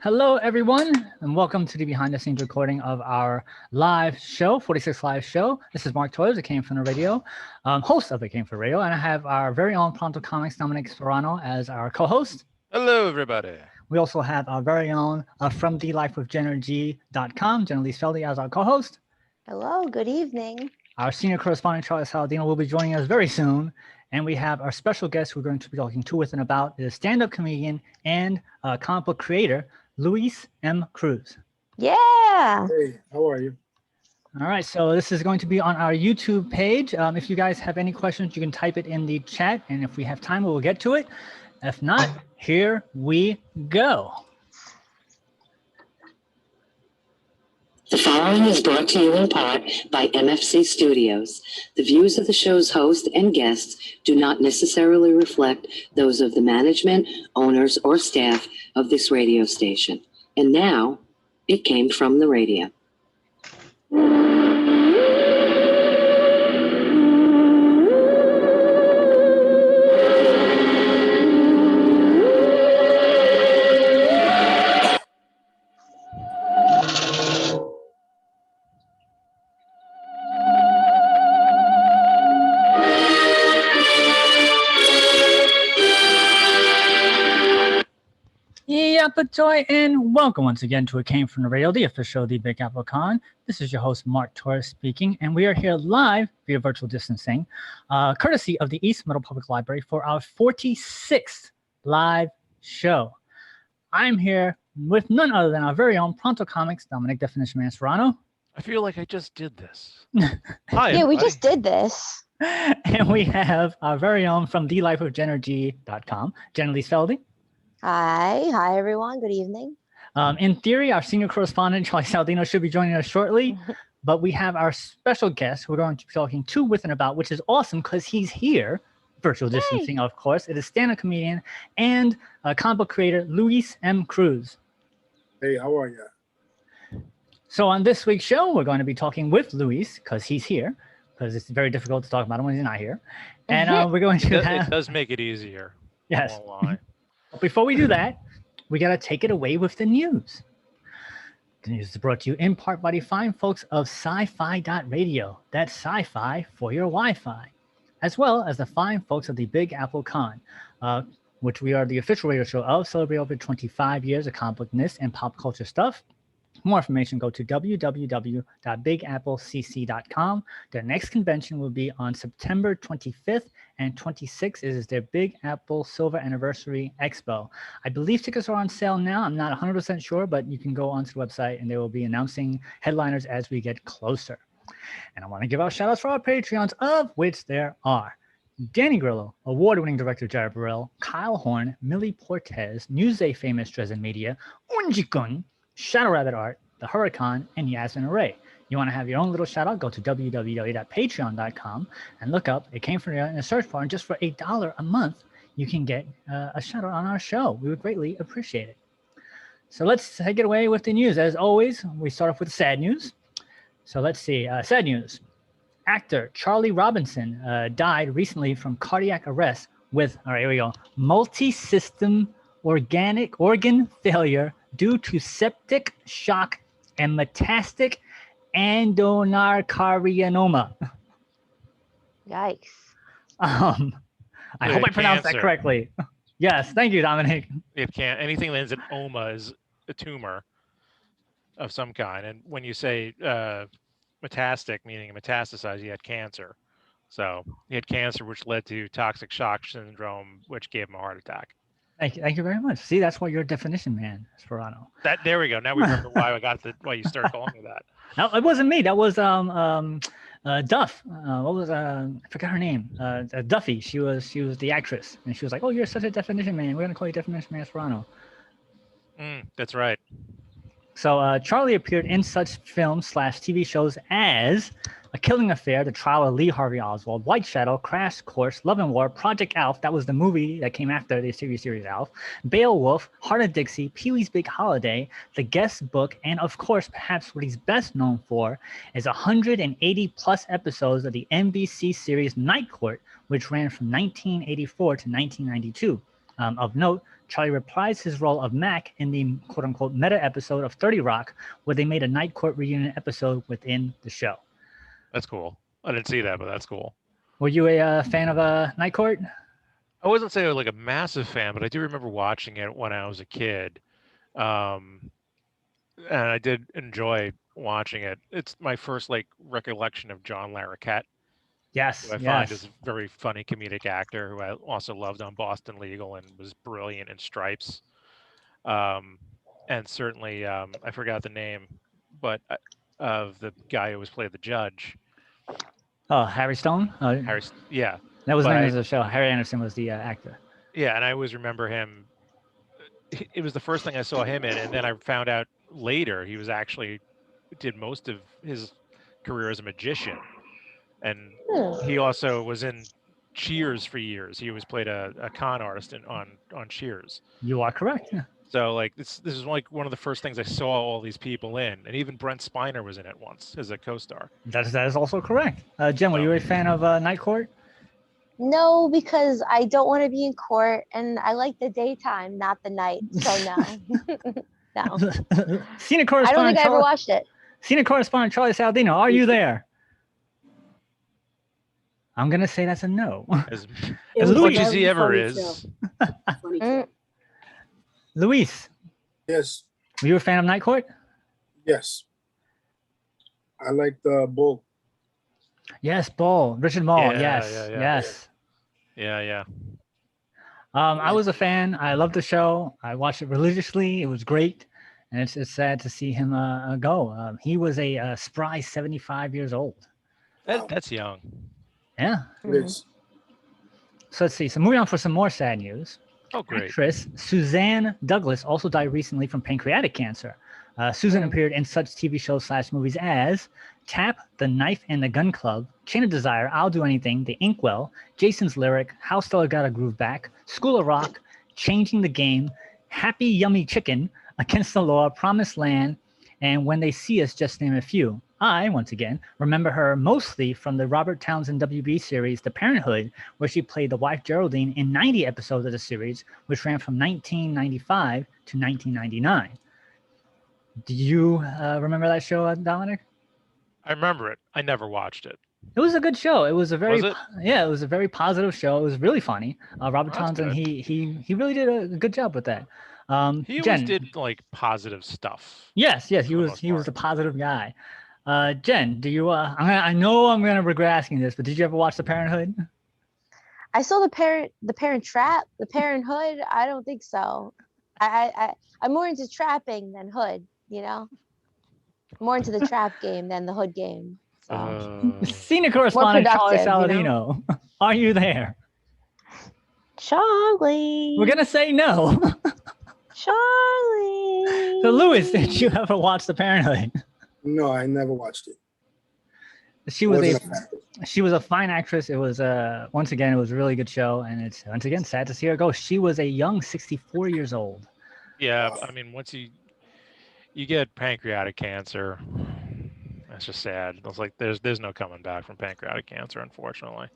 Hello, everyone, and welcome to the behind-the-scenes recording of our live show, 46 Live Show. This is Mark Toyers, It Came From the Radio, host of It Came From the Radio, and I have our very own Pronto Comics, Dominic Sperano, as our co-host. Hello, everybody. We also have our very own from thelifewithjennerg.com, Jenna Lee Feldy, as our co-host. Hello, good evening. Our senior correspondent, Charlie Saladino, will be joining us very soon. And we have our special guest who we're going to be talking to with and about is stand-up comedian and comic book creator, Luis M. Cruz. Yeah. Hey, how are you? All right, so this is going to be on our YouTube page. If you guys have any questions, you can type it in the chat, and if we have time, we'll get to it. If not, here we go. The following is brought to you in part by MFC Studios. The views of the show's host and guests do not necessarily reflect those of the management, owners, or staff of this radio station. And now, it came from the radio. Joy and welcome once again to It Came From the Radio, the official The Big Apple Con. This is your host, Mark Torres, speaking, and we are here live via virtual distancing, courtesy of the East Meadow Public Library for our 46th live show. I'm here with none other than our very own Pronto Comics, Dominic Definition Man Serrano. I feel like I just did this. Hi, Yeah, everybody. we just did this. And we have our very own from thelifeofjennerg.com, Jenna Lee Feldy. Hi, everyone. Good evening. In theory, our senior correspondent, Charlie Saladino, should be joining us shortly, but we have our special guest who we're going to be talking to, with, and about, which is awesome because he's here, virtual distancing, of course. It is stand-up comedian and comic book creator, Luis M. Cruz. Hey, how are you? So on this week's show, we're going to be talking with Luis because he's here, because it's very difficult to talk about him when he's not here. And we're going to It does make it easier. Yes. I won't lie. But before we do that, we got to take it away with the news. The news is brought to you in part by the fine folks of sci-fi.radio. That's sci-fi for your Wi-Fi. As well as the fine folks of the Big Apple Con, which we are the official radio show of, celebrate over 25 years of comic bookness and pop culture stuff. For more information, go to www.bigapplecc.com. Their next convention will be on September 25th and 26th. It is their Big Apple Silver Anniversary Expo. I believe tickets are on sale now. I'm not 100% sure, but you can go onto the website and they will be announcing headliners as we get closer. And I want to give out shout outs for our Patreons, of which there are Danny Grillo, award-winning director Jared Burrell, Kyle Horn, Millie Portez, Newsday famous Dresden Media, Unjikun, Shadow Rabbit Art, The Huracan, and Yasmin Array. You want to have your own little shout out, go to www.patreon.com and look up It Came From There in the search bar, and just for $8 a month, you can get a shout out on our show. We would greatly appreciate it. So let's take it away with the news. As always, we start off with sad news. So let's see, sad news. Actor Charlie Robinson died recently from cardiac arrest with, all right, here we go, multi-system organ failure due to septic shock and metastatic adenocarcinoma. Yikes. I hope I pronounced that Cancer. correctly. Yes, thank you, Dominic. It can't. Anything that ends in oma is a tumor of some kind. And when you say metastatic, meaning metastasized, he had cancer. So he had cancer, which led to toxic shock syndrome, which gave him a heart attack. Thank you very much. See, that's what your definition, man, Sperano. There we go. Now we remember why why you started calling me that. No, it wasn't me. That was Duff. What was I forgot her name? Duffy. She was the actress, and she was like, "Oh, you're such a definition man. We're gonna call you Definition Man Sperano." That's right. So Charlie appeared in such films / TV shows as A Killing Affair, The Trial of Lee Harvey Oswald, White Shadow, Crash Course, Love and War, Project Alf, that was the movie that came after the TV series Alf, Beowulf, Heart of Dixie, Pee-wee's Big Holiday, The Guest Book, and of course, perhaps what he's best known for is 180 plus episodes of the NBC series Night Court, which ran from 1984 to 1992. Of note, Charlie reprised his role of Mac in the quote-unquote meta episode of 30 Rock, where they made a Night Court reunion episode within the show. That's cool. I didn't see that, but that's cool. Were you a fan of Night Court? I wasn't saying like a massive fan, but I do remember watching it when I was a kid. And I did enjoy watching it. It's my first like recollection of John Larroquette, Yes, who I find is a very funny comedic actor who I also loved on Boston Legal and was brilliant in Stripes. And certainly, I forgot the name, but of the guy who was played the judge. Oh, Harry Stone? Harry, yeah. That was the but name of the show. Harry Anderson was the actor. Yeah, and I always remember him. It was the first thing I saw him in, and then I found out later he was actually did most of his career as a magician, and he also was in Cheers for years. He always played a con artist on Cheers. You are correct. Yeah. So like this is like one of the first things I saw all these people in, and even Brent Spiner was in it once as a co-star. That is also correct. Jen, were you a fan of Night Court? No, because I don't want to be in court, and I like the daytime, not the night. So no, no. Senior I correspondent. don't think I ever watched it. Senior correspondent Charlie Saladino, are you there? I'm gonna say that's a no. As It was much Louis- as he very ever funny is. show. Funny show. Luis, Yes, were you a fan of Night Court? yes. I like the bull. Yes, Bull. Richard Mall. Yeah, Yes, yeah, yeah. yes. Yeah. I was a fan. I loved the show. I watched it religiously. It was great. And it's sad to see him go. He was a spry 75 years old. That's young. Yeah. It is. So let's see. So moving on for some more sad news. Oh, great. Actress Suzanne Douglas also died recently from pancreatic cancer. Susan appeared in such TV shows / movies as Tap, The Knife and the Gun Club, Chain of Desire, I'll Do Anything, The Inkwell, Jason's Lyric, How Stella Got a Groove Back, School of Rock, Changing the Game, Happy Yummy Chicken, Against the Law, Promised Land, and When They See Us, just to name a few. I, once again, remember her mostly from the Robert Townsend WB series, The Parenthood, where she played the wife Geraldine in 90 episodes of the series, which ran from 1995 to 1999. Do you remember that show, Dominic? I remember it. I never watched it. It was a good show. It was a very Was it? yeah, it was a very positive show. It was really funny. Robert That's Townsend, good. he really did a good job with that. He always Jen, did like positive stuff. yes, he for the was most he was part. a positive guy. Jen, do you? I know I'm gonna regret asking this, but did you ever watch The Parenthood? I saw the Parent Trap, the Parenthood. I don't think so. I'm more into trapping than hood. You know, more into the trap game than the hood game. So Senior correspondent Charlie productive, you Saladino, are you there? Charlie. We're gonna say no. Charlie. So, Louis, did you ever watch The Parenthood? No, I never watched it. She was Wasn't a fan. she was a fine actress. It was once again, it was a really good show, and it's once again sad to see her go. She was a young 64 years old. Yeah, I mean, once you get pancreatic cancer, that's just sad. It's like there's no coming back from pancreatic cancer, unfortunately.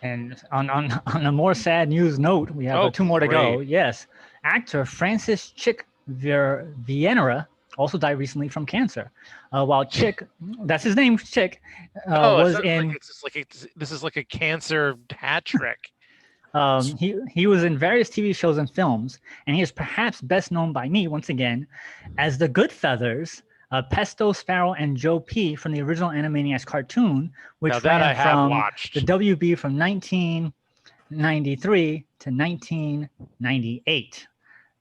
And on a more sad news note, we have Oh, two more to go. great. Yes, actor Francis Chick Vienna also died recently from cancer. While Chick, that's his name, Chick, It was sounds in. like it's just like this is like a cancer hat trick. He was in various TV shows and films, and he is perhaps best known by me once again as the Goodfeathers, Pesto, Sparrow, and Joe P from the original Animaniacs cartoon, which Now that I ran have from watched. the WB from 1993 to 1998.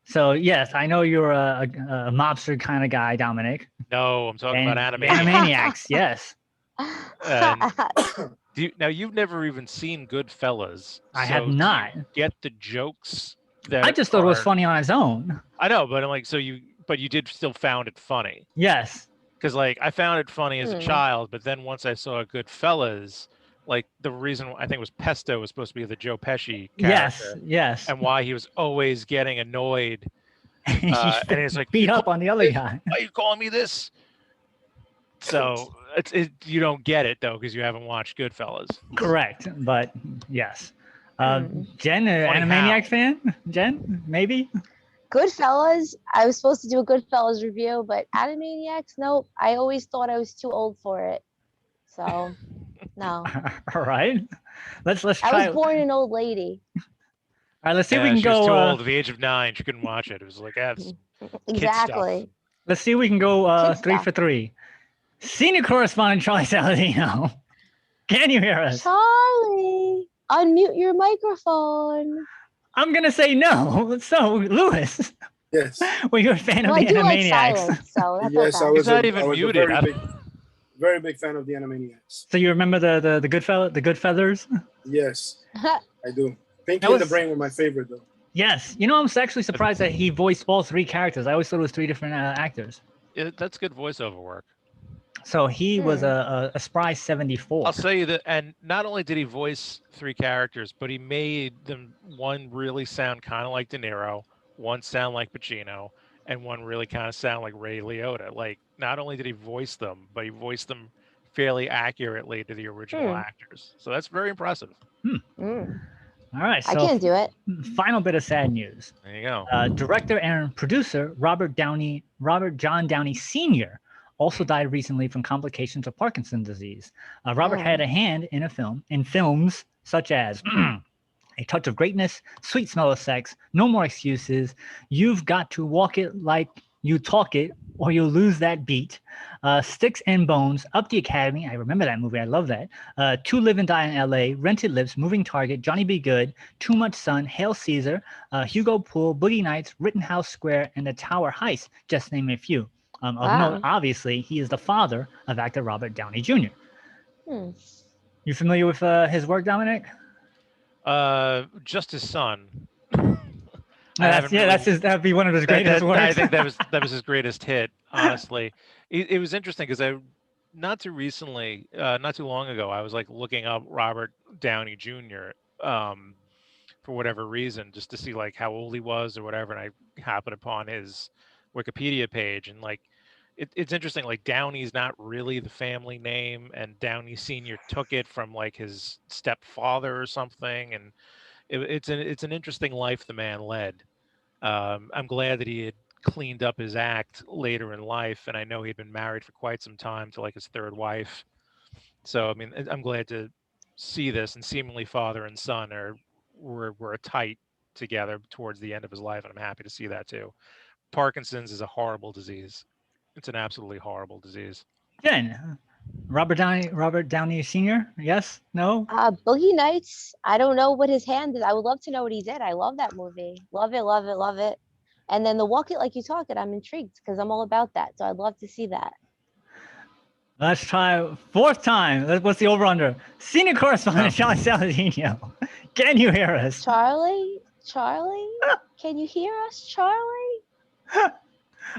So yes, I know you're a mobster kind of guy, Dominic. No, I'm talking And about the anime. Animaniacs, yes. Now you've never even seen Goodfellas. I have so do not. you get the jokes that I just thought it was are- funny on its own. I know, but I'm like, but you did still found it funny. Yes. Because like I found it funny as a Hmm. child, but then once I saw Goodfellas, like the reason I think it was Pesto was supposed to be the Joe Pesci character, Yes. Yes. and why he was always getting annoyed, He and he's like, beat "You up on the other guy. why are you calling me this?" So you don't get it though because you haven't watched Goodfellas. Correct, but yes. Jen, an Funny Animaniacs how. fan? Jen, maybe? Goodfellas. I was supposed to do a Goodfellas review, but Animaniacs, nope. I always thought I was too old for it. So, no. All right. Let's I try. was born an old lady. All right, let's see if we can She was go. too old. At the age of 9, she couldn't watch it. It was like, that's Exactly. Let's see if we can go Kid 3 stuff. for 3. Senior correspondent Charlie Saladino. Can you hear us? Charlie, unmute your microphone. I'm gonna say no. So, Lewis, Yes. were you a fan Well, of I the do like Animaniacs? silence, so that's Yes, okay. I was. He's not a, even I was muted. a very big fan of the Animaniacs. So you remember the good feathers? Yes, I do. Pinky That and the was- Brain were my favorite though. Yes. You know, I'm actually surprised that he voiced all 3 characters. I always thought it was 3 different actors. That's good voiceover work. So he was a spry 74. I'll say you that, and not only did he voice 3 characters, but he made them one really sound kind of like De Niro, one sound like Pacino, and one really kind of sound like Ray Liotta. Like, not only did he voice them, but he voiced them fairly accurately to the original actors. So that's very impressive. All right. So I can't do it. final bit of sad news. There you go. Director and producer Robert John Downey Sr. also died recently from complications of Parkinson's disease. Robert had a hand in films such as A Touch of Greatness, Sweet Smell of Sex, No More Excuses, You've Got to Walk It Like You Talk It, or You'll Lose That Beat, Sticks and Bones, Up the Academy, I remember that movie, I love that, To Live and Die in LA, Rented Lips, Moving Target, Johnny Be Good, Too Much Sun, Hail Caesar, Hugo Pool, Boogie Nights, Rittenhouse Square, and The Tower Heist, just to name a few. Of note, obviously, he is the father of actor Robert Downey Jr. You familiar with his work, Dominic? Just his son. That'd be one of his greatest works. I think that was his greatest hit. Honestly, it was interesting because not too long ago, I was like looking up Robert Downey Jr. For whatever reason, just to see like how old he was or whatever, and I happened upon his Wikipedia page, and like it's interesting. Like Downey's not really the family name, and Downey Sr. took it from like his stepfather or something, and it's an interesting life the man led. I'm glad that he had cleaned up his act later in life, and I know he'd been married for quite some time to like his 3rd wife. So I mean, I'm glad to see this, and seemingly father and son were tight together towards the end of his life, and I'm happy to see that too. Parkinson's is a horrible disease. It's an absolutely horrible disease. Jen, Robert Downey Sr. Yes? No? Boogie Nights. I don't know what his hand is. I would love to know what he did. I love that movie. Love it, love it, love it. And then the Walk It Like You Talk It, I'm intrigued because I'm all about that. So I'd love to see that. Let's try 4th time. What's the over-under? Senior correspondent Charlie Saladino. Can you hear us? Charlie, can you hear us, Charlie?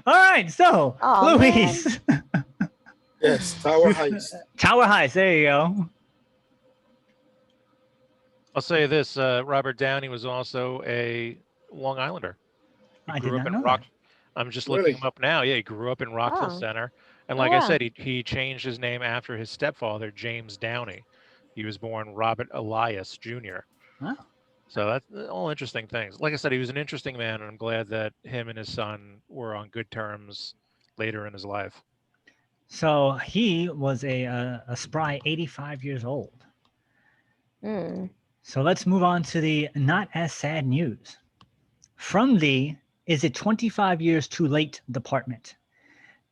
All right, so Luis. Yes, Tower Heist. Tower Heist, there you go. I'll say this: Robert Downey was also a Long Islander. I did not know Rock. that. I'm just looking him up now. Yeah, he grew up in Rockville Oh. Center, and like I said, he changed his name after his stepfather, James Downey. He was born Robert Elias Jr. Wow. So that's all interesting things. Like I said, he was an interesting man, and I'm glad that him and his son were on good terms later in his life. So he was a spry 85 years old. So let's move on to the not as sad news. From the Is It 25 Years Too Late department.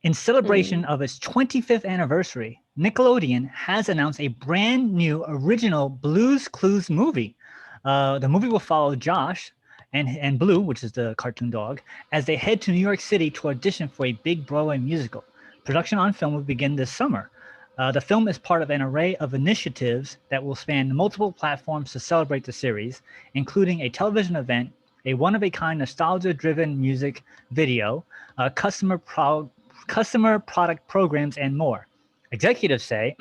In celebration of its 25th anniversary, Nickelodeon has announced a brand new original Blue's Clues movie. The movie will follow Josh and Blue, which is the cartoon dog, as they head to New York City to audition for a big Broadway musical. Production on film will begin this summer. The film is part of an array of initiatives that will span multiple platforms to celebrate the series, including a television event, a one-of-a-kind nostalgia-driven music video, customer product programs, and more. Executives say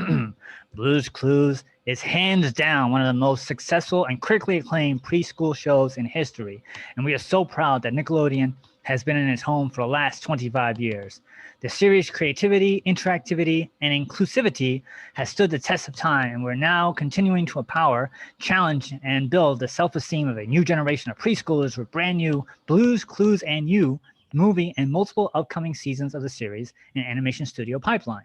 Blue's Clues is hands down one of the most successful and critically acclaimed preschool shows in history, and we are so proud that Nickelodeon has been in its home for the last 25 years. The series' creativity, interactivity, and inclusivity has stood the test of time, and we're now continuing to empower, challenge, and build the self-esteem of a new generation of preschoolers with brand new Blues, Clues, and You movie and multiple upcoming seasons of the series in animation studio pipeline.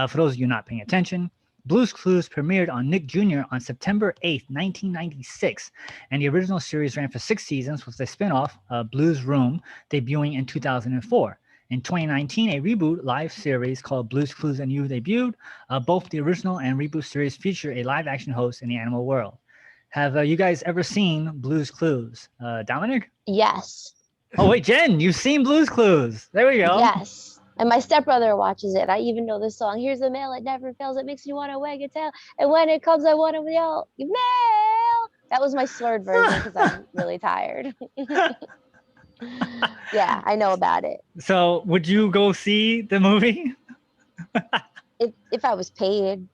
For those of you not paying attention, Blues Clues premiered on Nick Jr. on September 8th, 1996, and the original series ran for 6 seasons with a spin-off, Blues Room, debuting in 2004. In 2019, a reboot live series called Blues Clues and You debuted. Both the original and reboot series feature a live-action host in the animal world. Have you guys ever seen Blues Clues? Dominic? Yes. Oh, wait, Jen, you've seen Blues Clues. There we go. Yes. And my stepbrother watches it. I even know this song. Here's the mail, it never fails. It makes me want to wag a tail. And when it comes, I want to yell, mail. That was my slurred version because I'm really tired. Yeah, I know about it. So would you go see the movie? If I was paid.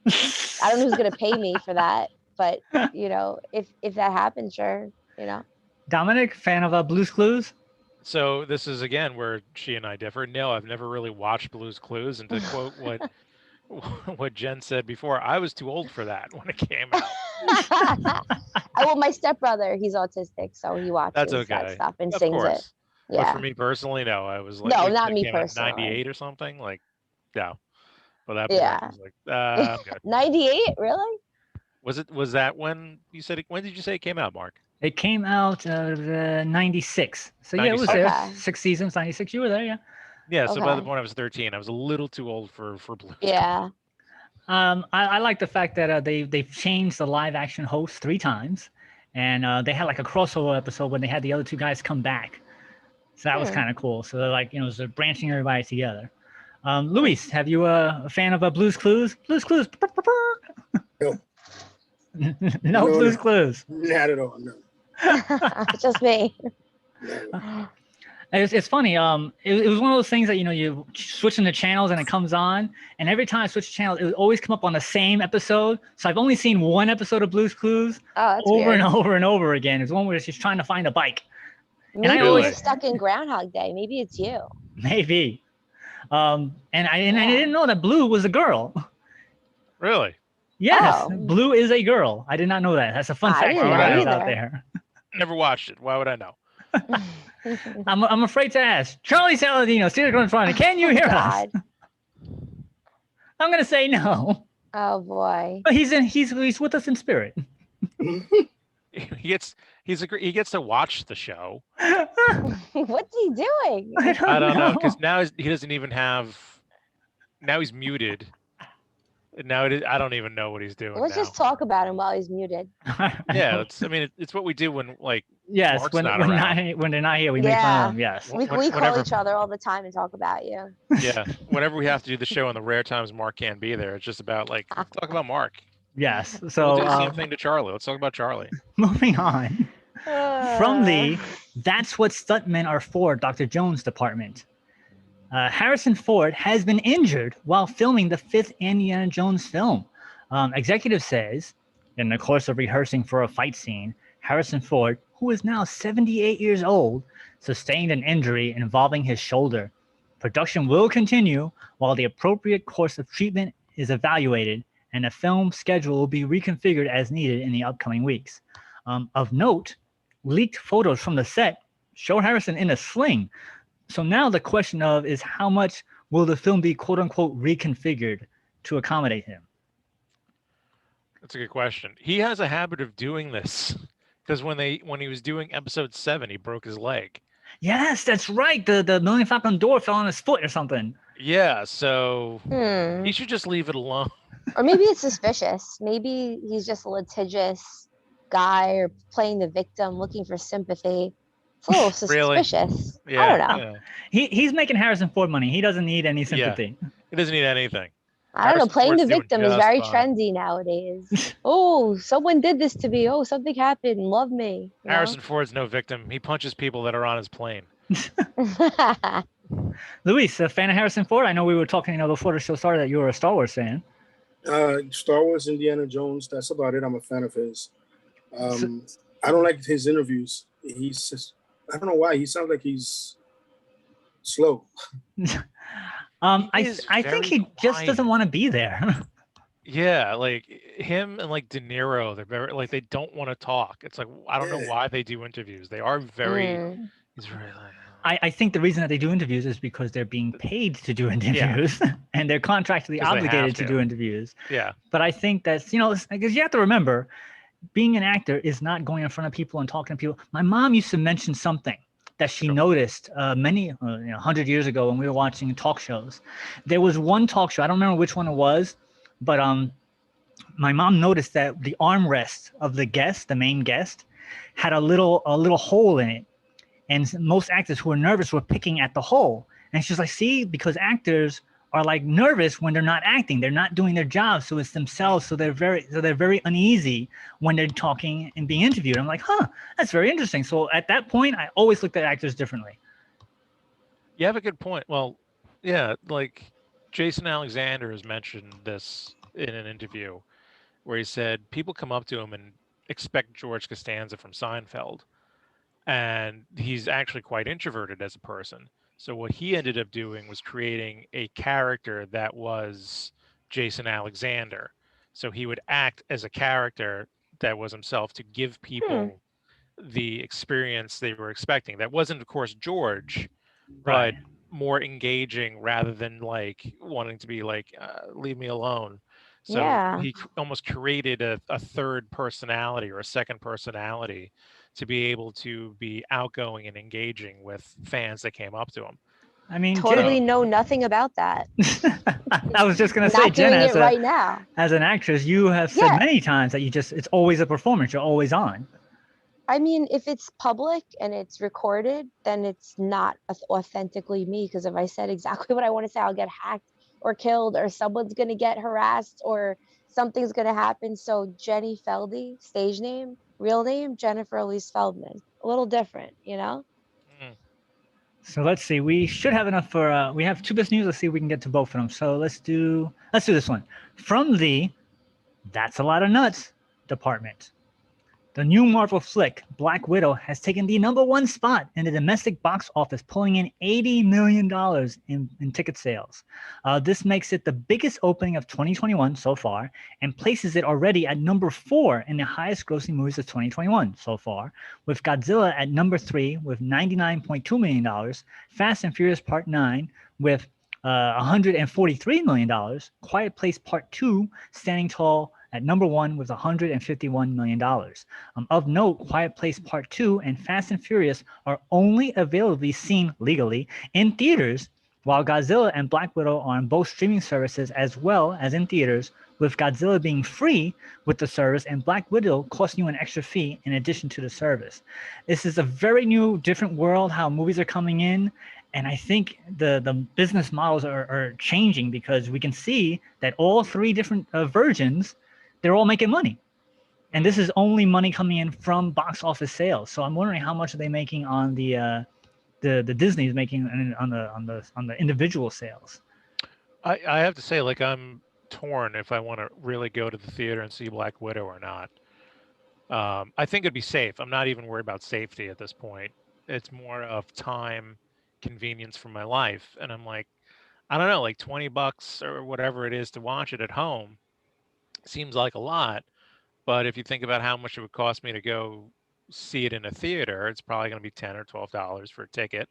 I don't know who's going to pay me for that. But, you know, if that happens, sure, you know. Dominic, fan of Blues Clues? So this is again where she and I differ. No, I've never really watched Blues Clues, and to quote what Jen said before, I was too old for that when it came out. Well, my stepbrother, he's autistic, so he watches That's okay. that stuff and Of sings course. it. Yeah. But for me personally, no, I was like, No, it not me came out in personally. 98 or something, like, no. Well, that point, Yeah. I was like, I'm good. 98, really? Was that when you said it? When did you say it came out, Mark? It came out 96. So yeah, it was there. Okay. 6 seasons, 96. You were there, yeah. Yeah, so by the Okay. point I was 13, I was a little too old for Blues. Yeah. I like the fact that they've changed the live action host 3 times, and they had like a crossover episode when they had the other 2 guys come back. So that was kind of cool. So they're like, you know, they're branching everybody together. Luis, have you a fan of Blues Clues? Blues Clues. No. No Blues Clues. Not at all. No. Just me. No. It's funny. It was one of those things that, you know, you switching the channels and it comes on, and every time I switch channels, it would always come up on the same episode. So I've only seen 1 episode of Blues Clues Oh, that's over weird. and over and over again. It's one where she's trying to find a bike. Maybe I you're always- stuck in Groundhog Day. Maybe it's you. Maybe. And I didn't know that Blue was a girl. Really? Yes, Oh. Blue is a girl. I did not know that. That's a fun I fact didn't for you know guys either. out there. Never watched it. Why would I know? I'm afraid to ask. Charlie Saladino, Cedar Grove, Toronto, can you hear us? God. I'm gonna say no. Oh boy. But he's with us in spirit. He gets to watch the show. What's he doing? I don't know, because now he doesn't even have. Now he's muted. And now I don't even know what he's doing. Let's now. just talk about him while he's muted. Yeah, it's what we do when Yes, Mark's when not when, around. when they're not here, we make fun Yeah. of them. Yes. We call whenever- each other all the time and talk about you. Yeah, whenever we have to do the show, and the rare times Mark can't be there, it's just about like talk about Mark. Yes. We'll So do the same thing to Charlie. Let's talk about Charlie. moving on from the "That's What Stuntmen Are For" Dr. Jones department. Harrison Ford has been injured while filming the 5th Indiana Jones film. Executive says, in the course of rehearsing for a fight scene, Harrison Ford, who is now 78 years old, sustained an injury involving his shoulder. Production will continue while the appropriate course of treatment is evaluated, and the film schedule will be reconfigured as needed in the upcoming weeks. Of note, leaked photos from the set show Harrison in a sling. So now the question is how much will the film be quote unquote reconfigured to accommodate him? That's a good question. He has a habit of doing this because when he was doing episode 7, he broke his leg. Yes, that's right. The Millennium Falcon door fell on his foot or something. Yeah, so Hmm. he should just leave it alone. Or maybe it's suspicious. Maybe he's just a litigious guy or playing the victim, looking for sympathy. It's a little Really? suspicious. Yeah, I don't know. yeah. He's making Harrison Ford money. He doesn't need any sympathy. He doesn't need anything. I don't know. Harrison Playing Ford's the doing victim is just very fine. trendy nowadays. Oh, someone did this to me. Oh, something happened. Love me. You know? Harrison Ford's no victim. He punches people that are on his plane. Luis, a fan of Harrison Ford? I know we were talking, before the show started that you were a Star Wars fan. Star Wars, Indiana Jones. That's about it. I'm a fan of his. I don't like his interviews. He's just, I don't know why. He sounds like he's slow. I is I think very he just doesn't quiet. want to be there. Yeah, like him and like De Niro, they're very like they don't want to talk. It's like I don't know Yeah. why they do interviews. They are very. Mm. He's very like. I think the reason that they do interviews is because they're being paid to do Yeah, interviews and they're contractually 'cause they have obligated to do to. interviews. Yeah, But I think that's, because you have to remember, being an actor is not going in front of people and talking to people. My mom used to mention something that she Sure. noticed many 100 years ago when we were watching talk shows. There was one talk show, I don't remember which one it was, but my mom noticed that the armrest of the guest, the main guest, had a little hole in it, and most actors who were nervous were picking at the hole. And she's like, see, because actors are like nervous when they're not acting, they're not doing their job, so it's themselves, so they're very uneasy when they're talking and being interviewed. I'm like, huh, that's very interesting. So at that point, I always looked at actors differently. you have a good point. Well, yeah, like Jason Alexander has mentioned this in an interview where he said people come up to him and expect George Costanza from Seinfeld, and he's actually quite introverted as a person. So what he ended up doing was creating a character that was Jason Alexander. So he would act as a character that was himself to give people the experience they were expecting. That wasn't, of course, George, but Right. more engaging rather than like wanting to be like, leave me alone. So Yeah. he almost created a third personality or a second personality to be able to be outgoing and engaging with fans that came up to him. I mean, Totally Jen, know nothing about that. I was just gonna say, Not Jen, doing it right now. as an actress, you have said Yeah. many times that it's always a performance. You're always on. I mean, if it's public and it's recorded, then it's not authentically me. Because if I said exactly what I want to say, I'll get hacked or killed, or someone's going to get harassed, or something's going to happen. So Jenny Feldy, stage name, real name, Jennifer Elise Feldman. A little different, you know? Mm. So let's see. We should have enough for. We have two best news. Let's see if we can get to both of them. So let's do this one from the "That's a Lot of Nuts" department. The new Marvel flick, Black Widow, has taken the #1 spot in the domestic box office, pulling in $80 million in ticket sales. This makes it the biggest opening of 2021 so far and places it already at #4 in the highest grossing movies of 2021 so far, with Godzilla at #3 with $99.2 million, Fast and Furious Part 9 with $143 million, Quiet Place Part 2 standing tall at #1 with $151 million. Of note, Quiet Place Part 2 and Fast and Furious are only available to be seen legally in theaters, while Godzilla and Black Widow are on both streaming services as well as in theaters, with Godzilla being free with the service and Black Widow costing you an extra fee in addition to the service. This is a very new, different world, how movies are coming in. And I think the business models are changing, because we can see that all three different versions, they're all making money. And this is only money coming in from box office sales. So I'm wondering how much are they making on the Disney is making on the individual sales. I have to say, like, I'm torn if I want to really go to the theater and see Black Widow or not. I think it'd be safe. I'm not even worried about safety at this point. It's more of time, convenience for my life. And I'm like, I don't know, like $20 or whatever it is to watch it at home seems like a lot. But if you think about how much it would cost me to go see it in a theater, it's probably going to be $10 or $12 for a ticket.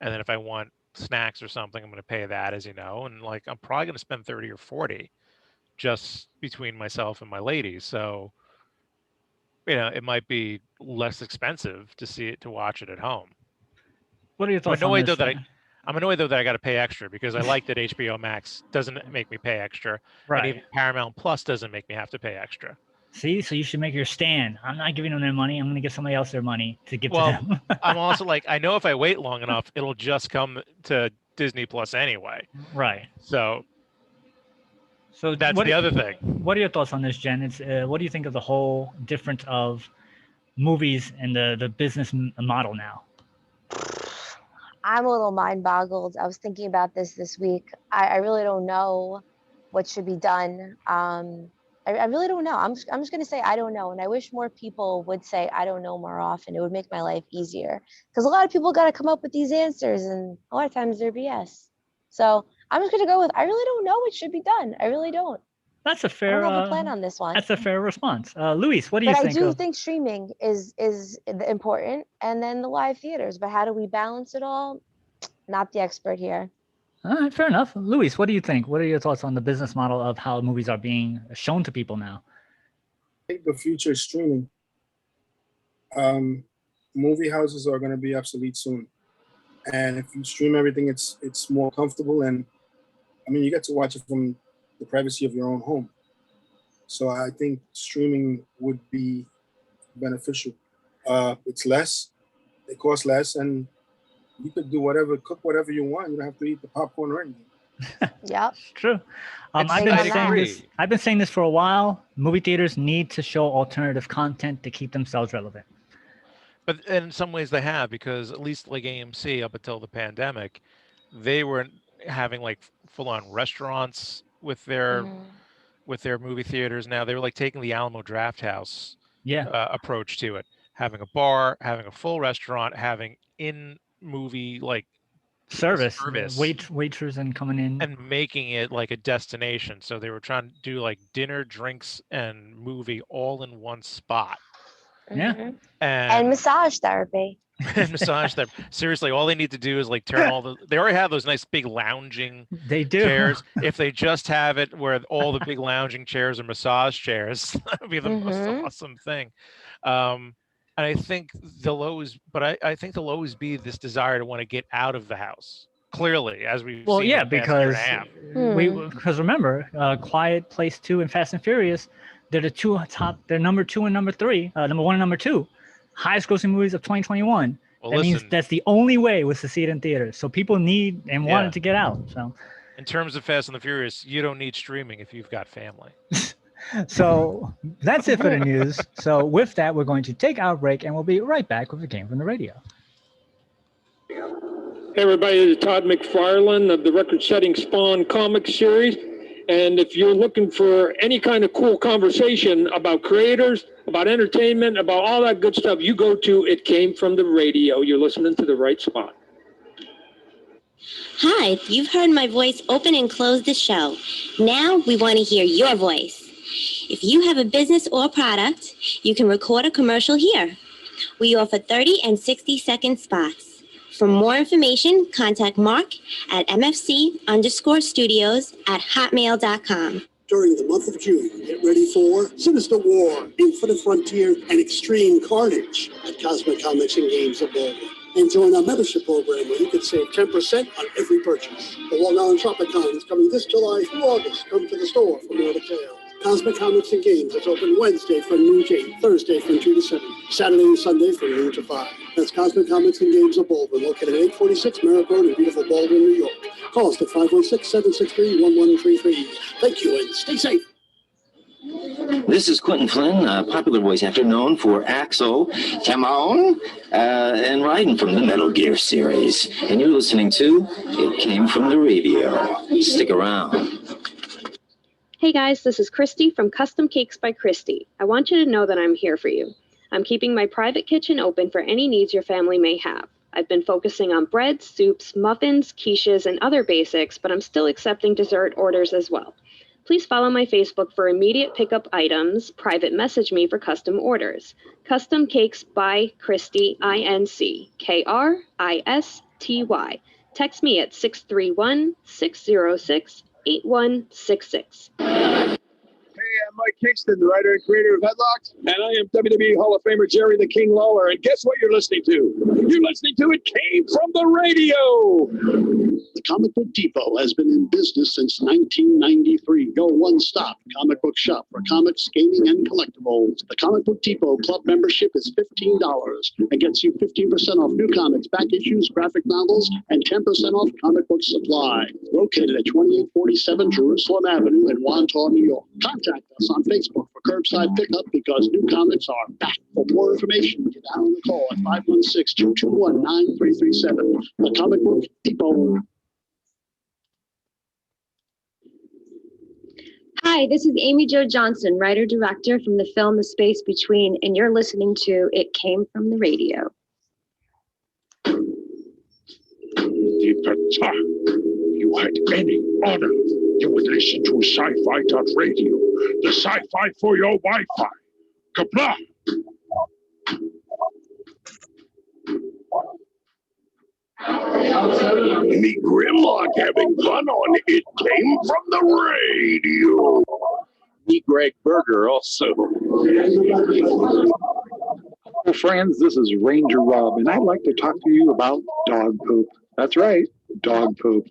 And then if I want snacks or something, I'm going to pay that, as you know. And like, I'm probably going to spend 30 or 40 just between myself and my lady. So, it might be less expensive to watch it at home. What are your I'm thoughts on annoyed this? though that I'm annoyed though that I got to pay extra, because I like that HBO Max doesn't make me pay extra, and Right. even Paramount Plus doesn't make me have to pay extra. See, so you should make your stand. I'm not giving them their money. I'm going to give somebody else their money to give to Well, them. I'm also like, I know if I wait long enough, it'll just come to Disney Plus anyway. Right. So So that's the other thing. What are your thoughts on this, Jen? It's what do you think of the whole difference of movies and the business model now? I'm a little mind boggled. I was thinking about this week. I really don't know what should be done. I really don't know. I'm just gonna say I don't know, and I wish more people would say I don't know more often. It would make my life easier because a lot of people got to come up with these answers, and a lot of times they're BS. So I'm just gonna go with I really don't know what should be done. I really don't. That's a I fair. don't have a plan on this one. That's a fair response. Luis, what do you But I think? do of- think streaming is important, and then the live theaters. But how do we balance it all? Not the expert here. All right, fair enough. Luis, what do you think? What are your thoughts on the business model of how movies are being shown to people now? I think the future is streaming. Movie houses are going to be obsolete soon, and if you stream everything, it's more comfortable, and I mean you get to watch it from the privacy of your own home. So I think streaming would be beneficial. It's less, it costs less, and you could do whatever, cook whatever you want. You don't have to eat the popcorn or anything. Yep. It's true. I'd I've been saying this for a while. Movie theaters need to show alternative content to keep themselves relevant. But in some ways they have, because at least like AMC up until the pandemic, they were having like full-on restaurants with their movie theaters. Now they were like taking the Alamo Drafthouse approach to it, having a bar, having a full restaurant, having in-movie like service. Waiters and coming in and making it like a destination. So they were trying to do like dinner, drinks, and movie all in one spot. Yeah. And massage therapy. And massage therapy. Seriously, all they need to do is like turn they already have those nice big lounging chairs. If they just have it where all the big lounging chairs are massage chairs, that would be the most awesome thing. And I think there'll always be this desire to want to get out of the house. Clearly, as we've seen. Yeah, the past year and a half. because remember, Quiet Place 2 and Fast and Furious, they're the two top. They're number 2 and number 3, number 1 and number 2, highest grossing movies of 2021. Well, that means that's the only way was to see it in theaters. So people need and wanted to get out. So, in terms of Fast and the Furious, you don't need streaming if you've got family. So that's it for the news. So with that, we're going to take our break, and we'll be right back with the Game from the Radio. Hey everybody, this is Todd McFarlane of the record-setting Spawn comic series. And if you're looking for any kind of cool conversation about creators, about entertainment, about all that good stuff, you go to It Came From the Radio. You're listening to the right spot. Hi, you've heard my voice open and close the show. Now we want to hear your voice. If you have a business or product, you can record a commercial here. We offer 30 and 60-second spots. For more information, contact Mark at mfc_studios@hotmail.com. During the month of June, get ready for Sinister War, Infinite Frontier, and Extreme Carnage at Cosmic Comics and Games of Boulder. And join our membership program where you can save 10% on every purchase. The well-known Tropicon is coming this July through August. Come to the store for more details. Cosmic Comics and Games is open Wednesday from noon to 8, Thursday from 2 to 7, Saturday and Sunday from noon to 5. That's Cosmic Comics and Games of Boulder, located at 846 Merrick Road in beautiful Boulder, New York. Call us at 516-763-1133. Thank you and stay safe. This is Quentin Flynn, a popular voice actor known for Axel, Timon, and Raiden from the Metal Gear series. And you're listening to It Came From the Radio. Stick around. Hey guys, this is Christy from Custom Cakes by Christy. I want you to know that I'm here for you. I'm keeping my private kitchen open for any needs your family may have. I've been focusing on breads, soups, muffins, quiches, and other basics, but I'm still accepting dessert orders as well. Please follow my Facebook for immediate pickup items, private message me for custom orders. Custom Cakes by Christy, INC, KRISTY. Text me at 631-606-8166. Hey, I'm Mike Kingston, the writer and creator of Headlocked. And I am WWE Hall of Famer Jerry the King Lawler. And guess what you're listening to? You're listening to It Came From the Radio. The Comic Book Depot has been in business since 1993. Your one-stop comic book shop for comics, gaming, and collectibles. The Comic Book Depot club membership is $15 and gets you 15% off new comics, back issues, graphic novels, and 10% off comic book supply. Located at 2847 Jerusalem Avenue in Wantagh, New York. Contact us on Facebook for curbside pickup because new comics are back. For more information, get out on the call at 516-221-9337. The Comic Book Depot. Hi, this is Amy Jo Johnson, writer-director from the film The Space Between, and you're listening to It Came From the Radio. You had any honor, you would listen to sci-fi.radio, the sci-fi for your Wi-Fi. Kapla! Meet Grimlock having fun on It Came From the Radio. Meet Greg Berger also. Hello, friends. This is Ranger Rob, and I'd like to talk to you about dog poop. That's right, dog poop.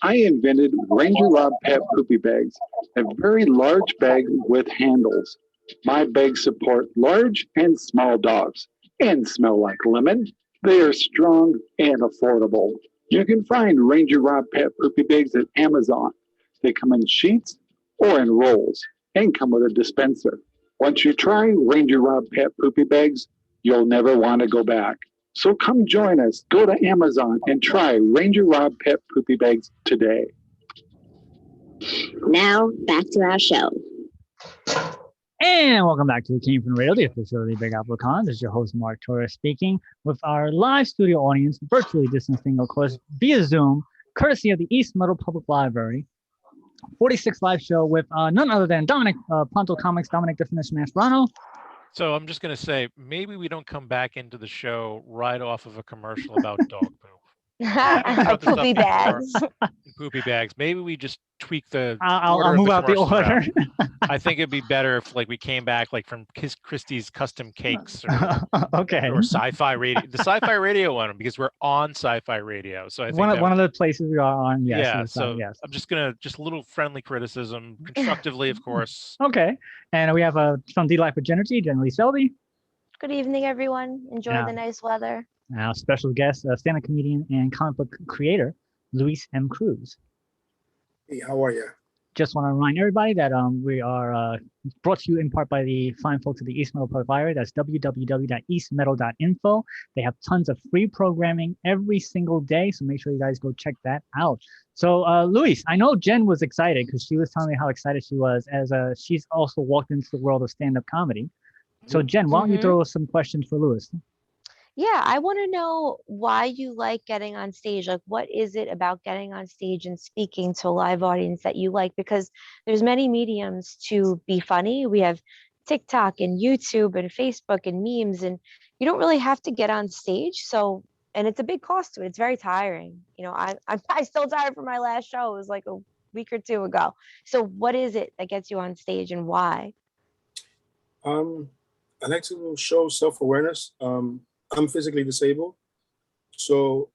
I invented Ranger Rob Pet Poopy Bags, a very large bag with handles. My bags support large and small dogs and smell like lemon. They are strong and affordable. You can find Ranger Rob Pet Poopy Bags at Amazon. They come in sheets or in rolls and come with a dispenser. Once you try Ranger Rob Pet Poopy Bags, you'll never want to go back. So come join us. Go to Amazon and try Ranger Rob Pet Poopy Bags today. Now, back to our show. And welcome back to The Came From the Radio, the official of the Big Apple Con. This is your host, Mark Torres, speaking with our live studio audience, virtually distancing, of course, via Zoom, courtesy of the East Meadow Public Library. 46 live show with none other than Dominic, Pronto Comics, Dominic Definition Mascherano. So I'm just going to say, maybe we don't come back into the show right off of a commercial about dog poop. Poopy bags. Poopy bags. Maybe we just tweak the I'll move out the order. I think it'd be better if we came back from Christie's Custom Cakes or, okay. or Sci-Fi Radio, the Sci-Fi Radio one, because we're on Sci-Fi Radio. So I think one of the places we are on. Yes. Yeah. So yes. I'm just a little friendly criticism, constructively, of course. Okay. And we have from D-Life with Genergy, Jen Lee Selby. Good evening, everyone. Enjoy the nice weather. Our special guest, stand-up comedian and comic book creator, Luis M. Cruz. Hey, how are you? Just want to remind everybody that we are brought to you in part by the fine folks at the East Meadow Public Library. That's www.eastmeadow.info. They have tons of free programming every single day, so make sure you guys go check that out. So, Luis, I know Jen was excited because she was telling me how excited she was as she's also walked into the world of stand-up comedy. So, Jen, why don't you throw some questions for Luis? Yeah, I want to know why you like getting on stage. What is it about getting on stage and speaking to a live audience that you like? Because there's many mediums to be funny. We have TikTok and YouTube and Facebook and memes, and you don't really have to get on stage. So, and it's a big cost to it. It's very tiring. I'm still tired from my last show. It was like a week or two ago. So what is it that gets you on stage and why? I like to show self-awareness. I'm physically disabled. So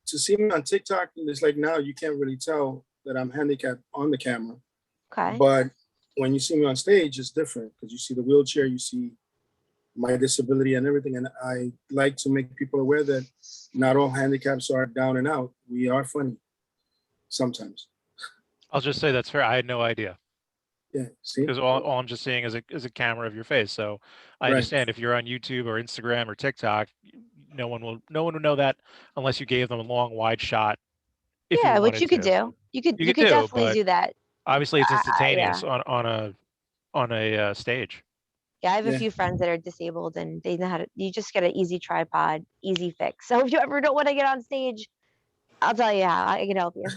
to see me on TikTok, it's like now you can't really tell that I'm handicapped on the camera. Okay. But when you see me on stage, it's different because you see the wheelchair, you see my disability and everything. And I like to make people aware that not all handicaps are down and out. We are funny sometimes. I'll just say that's fair. I had no idea. Yeah, see, because all I'm just seeing is a camera of your face. So I understand if you're on YouTube or Instagram or TikTok, no one will know that unless you gave them a long wide shot. Yeah, which you could do. You could definitely do that. Obviously, it's instantaneous on a stage. Yeah, I have a few friends that are disabled, and they know how to. You just get an easy tripod, easy fix. So if you ever don't want to get on stage, I'll tell you how I can help you.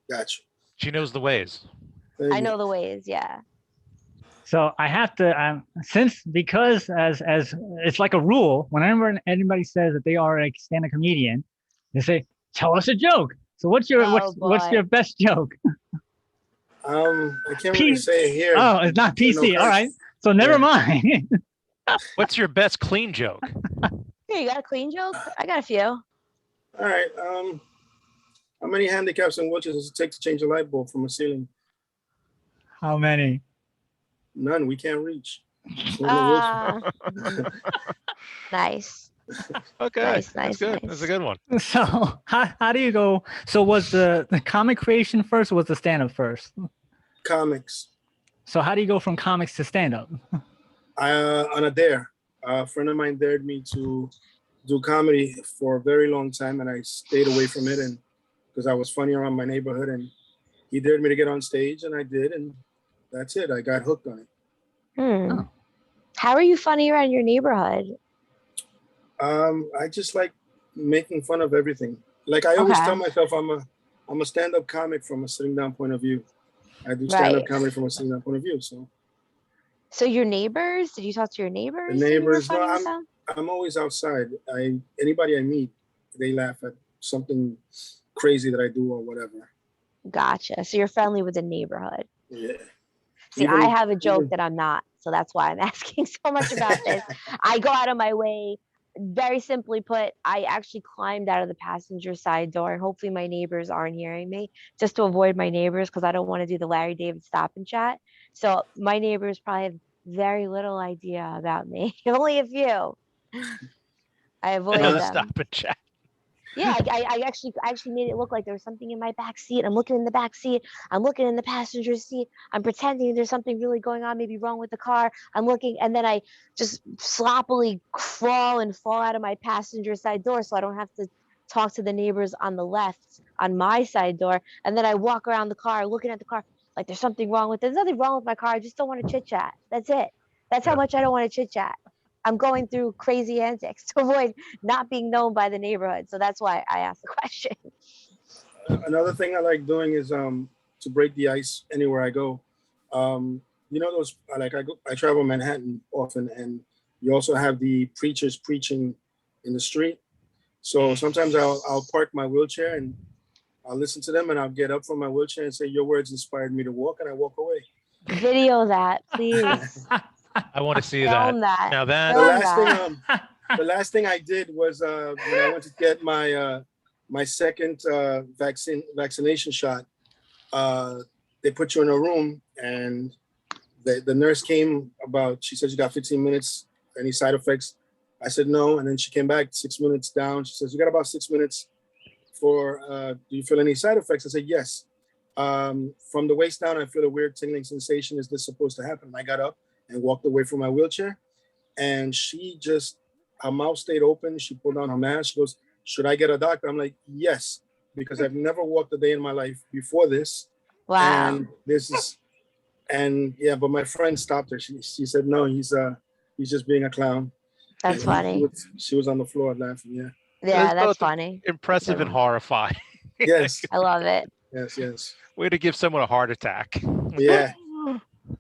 Gotcha. She knows the ways. I know the ways, yeah. So I have to, because as it's like a rule, whenever anybody says that they are a stand-up comedian, they say, "Tell us a joke." So what's your best joke? I can't really say it here. Oh, it's not PC. All right, so never mind. What's your best clean joke? Hey, you got a clean joke? I got a few. All right. How many handicaps and wheelchairs does it take to change a light bulb from a ceiling? How many? None. We can't reach. Nice. Okay. Nice. That's good. That's a good one. So how do you go? So was the comic creation first or was the stand-up first? Comics. So how do you go from comics to stand-up? On a dare. A friend of mine dared me to do comedy for a very long time, and I stayed away from it, and because I was funny around my neighborhood, and he dared me to get on stage, and I did, and that's it. I got hooked on it. Oh. How are you funny around your neighborhood? I just like making fun of everything. Like I always tell myself, I'm a stand-up comic from a sitting down point of view. I do stand-up comedy from a sitting down point of view. So your neighbors? Did you talk to your neighbors? The neighbors? No, I'm always outside. Anybody I meet, they laugh at something crazy that I do or whatever. Gotcha. So you're friendly with the neighborhood. Yeah. See, I have a joke that I'm not, so that's why I'm asking so much about this. I go out of my way. Very simply put, I actually climbed out of the passenger side door. Hopefully my neighbors aren't hearing me, just to avoid my neighbors, because I don't want to do the Larry David stop and chat. So my neighbors probably have very little idea about me. Only a few. I avoid them. Stop and chat. Yeah, I actually made it look like there was something in my back seat. I'm looking in the back seat. I'm looking in the passenger seat. I'm pretending there's something really going on, maybe wrong with the car. I'm looking, and then I just sloppily crawl and fall out of my passenger side door, so I don't have to talk to the neighbors on the left on my side door. And then I walk around the car, looking at the car like there's something wrong with it. There's nothing wrong with my car. I just don't want to chit chat. That's it. That's how much I don't want to chit chat. I'm going through crazy antics to avoid not being known by the neighborhood. So that's why I asked the question. Another thing I like doing is to break the ice anywhere I go. You know those, like I travel Manhattan often, and you also have the preachers preaching in the street. So sometimes I'll park my wheelchair and I'll listen to them, and I'll get up from my wheelchair and say, "Your words inspired me to walk," and I walk away. Video that, please. I want to see that. Now the last thing I did was when I went to get my second vaccination shot. They put you in a room, and the nurse came she said, "You got 15 minutes. Any side effects?" I said no, and then she came back 6 minutes down. She says, "You got about 6 minutes for. Do you feel any side effects?" I said yes. From the waist down, I feel a weird tingling sensation. Is this supposed to happen? And I got up and walked away from my wheelchair, and her mouth stayed open. She pulled down her mask. She goes, "Should I get a doctor?" I'm like, yes, because I've never walked a day in my life before this. Wow. And but my friend stopped her. She said, "No, he's just being a clown." That's funny. She was on the floor laughing. Yeah. Yeah, that's funny. Impressive and horrifying. Yes. I love it. Yes. Way to give someone a heart attack. Yeah.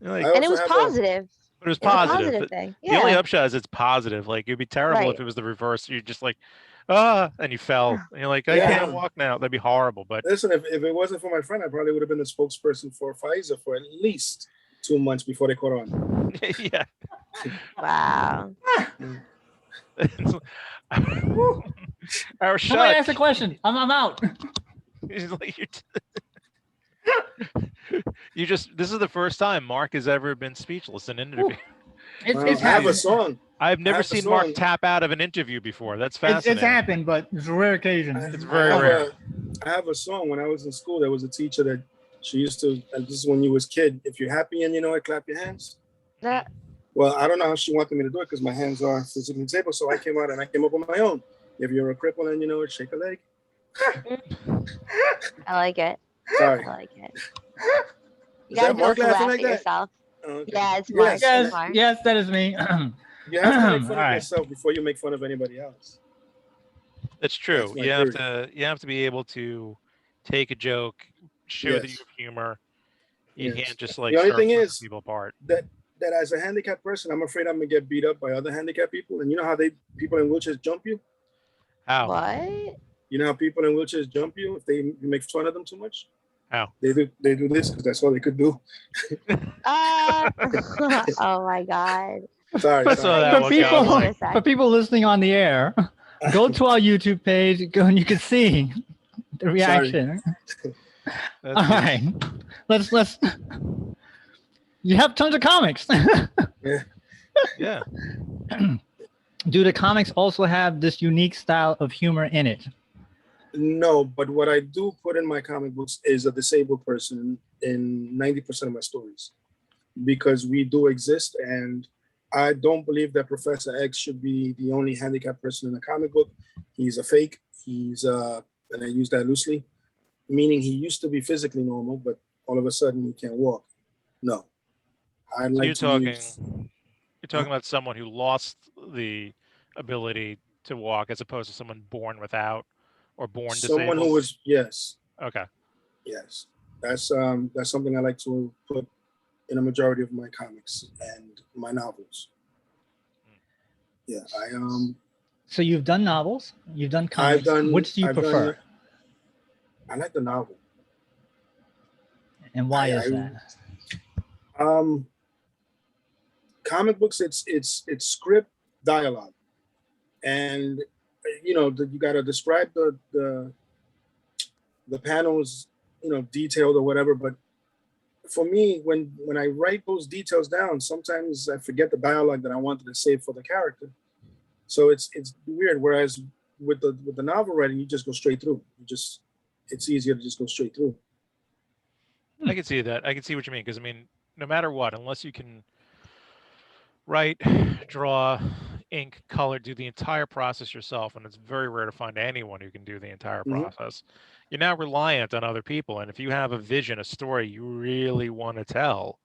And it was positive. It was positive. Positive thing. The only upshot is it's positive. Like it'd be terrible if it was the reverse. You're just like, and you fell. And you're like, I can't walk now. That'd be horrible. But listen, if it wasn't for my friend, I probably would have been the spokesperson for Pfizer for at least 2 months before they caught on. Yeah. Wow. Our shot. Somebody ask a question. I'm out. This is the first time Mark has ever been speechless in an interview. It's I have a song. I've never seen Mark tap out of an interview before. That's fascinating. It's happened, but it's a rare occasion. It's very rare. I have a song. When I was in school, there was a teacher that she used to, and this is when you was kid, if you're happy and you know it, clap your hands. Yeah. Well, I don't know how she wanted me to do it because my hands are physically disabled. So I came out and I came up on my own. If you're a cripple and you know it, shake a leg. I like it. Sorry. I like it. You Is gotta that Mark go to laugh laughing at like that? yourself. Okay. Yeah, it's Mark. Yes, that is me. You have to make fun All of right. yourself before you make fun of anybody else. That's true. That's my You have to be able to take a joke, show that you have humor. You can't just like the only start thing ripping is people apart. that as a handicapped person, I'm afraid I'm gonna get beat up by other handicapped people. And you know how people in wheelchairs jump you? How? What? You know how people in wheelchairs jump you if you make fun of them too much? How? They do this because that's all they could do. Oh my God. Sorry. For people listening on the air, go to our YouTube page, go and you can see the reaction. All right. Let's you have tons of comics. Yeah. Do the comics also have this unique style of humor in it? No, but what I do put in my comic books is a disabled person in 90% of my stories, because we do exist, and I don't believe that Professor X should be the only handicapped person in a comic book. He's a fake. And I use that loosely, meaning he used to be physically normal, but all of a sudden you can't walk. No, I'd So like you're to talking, use you're talking about someone who lost the ability to walk as opposed to someone born without or born someone disabled. who was, yes, Okay. yes. That's something I like to put in a majority of my comics and my novels. Yeah, So you've done novels, you've done comics. Which do you prefer? I like the novel. And why is that? Comic books, it's script dialogue, and you know you got to describe the panels, you know, detailed or whatever. But for me, when I write those details down, sometimes I forget the dialogue that I wanted to say for the character. So it's weird. Whereas with the novel writing, you just go straight through. It's easier to just go straight through. I can see that. I can see what you mean, because I mean, no matter what, unless you can write, draw, ink, color, do the entire process yourself, and it's very rare to find anyone who can do the entire process. You're now reliant on other people, and if you have a vision, a story you really want to tell,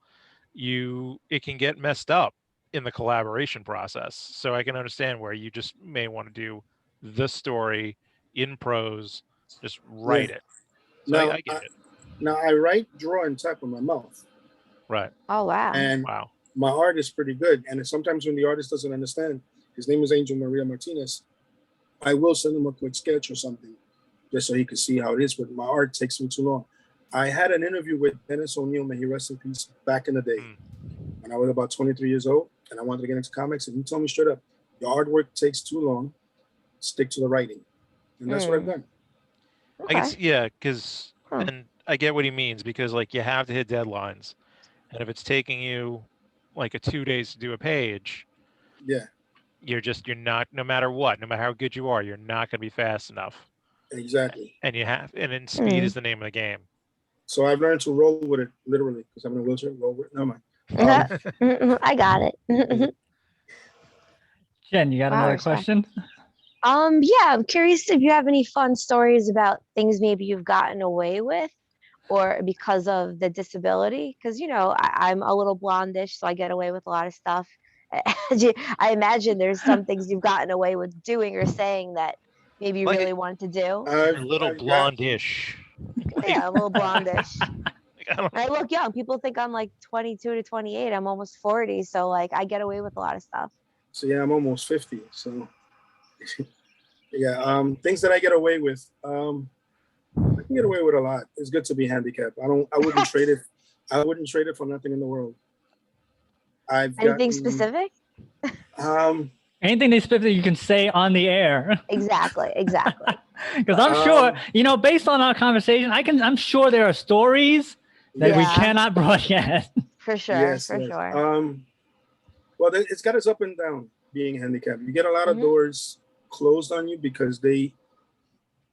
it can get messed up in the collaboration process. So I can understand where you just may want to do the story in prose, just write it. So Now, I get it. Now I write, draw, and type with my mouth. Right. Oh wow. And wow. My art is pretty good. And sometimes when the artist doesn't understand, his name is Angel Maria Martinez, I will send him a quick sketch or something, just so he can see how it is. But my art takes me too long. I had an interview with Dennis O'Neill, may he rest in peace, back in the day, when I was about 23 years old, and I wanted to get into comics. And he told me straight up, your artwork takes too long, stick to the writing. And that's what I've done. I can see, yeah, because, and I get what he means, because like you have to hit deadlines. And if it's taking you like 2 days to do a page, yeah, you're not, no matter what, no matter how good you are, you're not going to be fast enough. Exactly. And then speed is the name of the game. So I've learned to roll with it, literally, because I'm in a wheelchair. Roll with it. No mind. I got it. Jen, you got another question? Yeah, I'm curious if you have any fun stories about things maybe you've gotten away with, or because of the disability. Because, you know, I'm a little blondish, so I get away with a lot of stuff. I imagine there's some things you've gotten away with doing or saying that maybe you really wanted to do. A little blondish. Yeah, a little blondish. I look young. People think I'm like 22 to 28. I'm almost 40. So like I get away with a lot of stuff. So yeah, I'm almost 50. So yeah, things that I get away with. I can get away with a lot. It's good to be handicapped. I wouldn't trade it. I wouldn't trade it for nothing in the world. Anything specific? Anything specific you can say on the air. Exactly. Because I'm sure, you know, based on our conversation, I'm sure there are stories that we cannot broadcast. For sure. Yes, for yes. sure. Well, it's got its up and down being handicapped. You get a lot of doors closed on you because